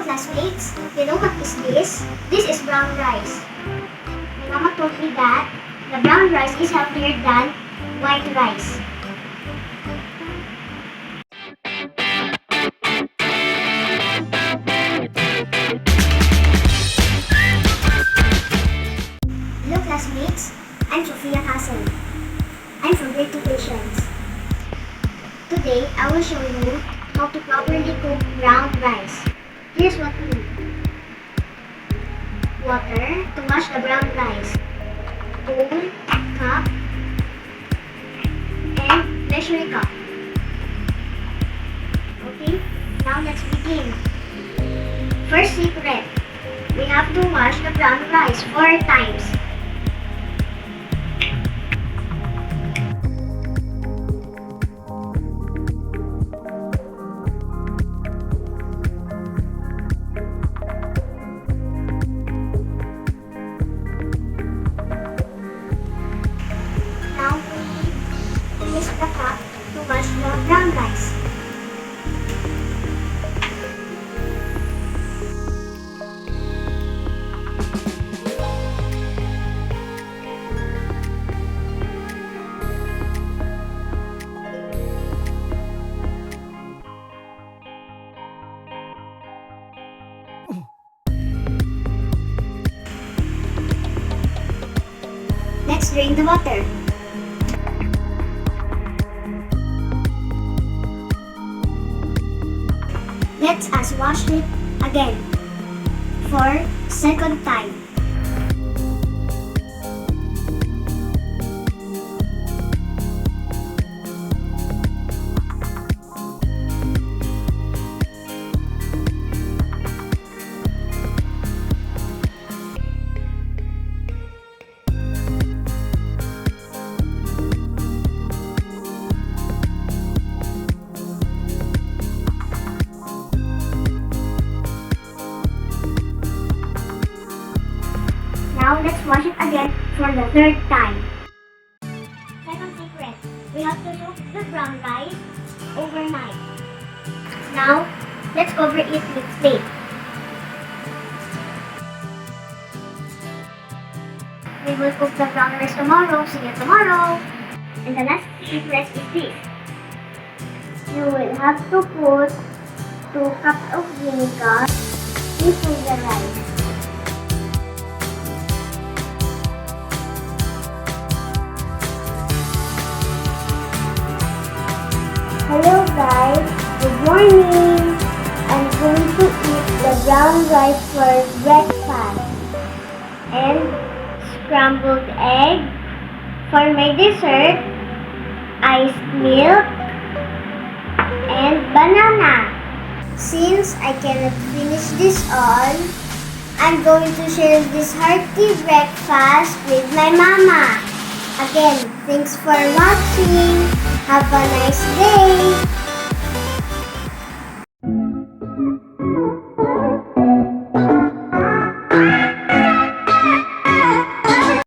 classmates, you know what is this? This is brown rice. My mama told me that the brown rice is healthier than white rice. Hello classmates, I'm Sophia Castle. I'm from grade 2 Asians. Today, I will show you how to properly cook brown rice. Here's what we need. Water to wash the brown rice. Bowl, cup, and measuring cup. Okay, now let's begin. First secret, we have to wash the brown rice 4 times. Now we use the cup to wash the brown rice. Let's drain the water. Let us wash it again for second time. Now let's wash it again for the third time. Second secret, we have to soak the brown rice overnight. Now let's cover it with tape. We will cook the brown rice tomorrow. See you tomorrow. And the last secret is this. You will have to put 2 cups of vinegar into the rice. Hello guys, good morning. I'm going to eat the brown rice for breakfast and scrambled egg. For my dessert, iced milk and banana. Since I cannot finish this all, I'm going to share this hearty breakfast with my mama. Again, thanks for watching. Have a nice day!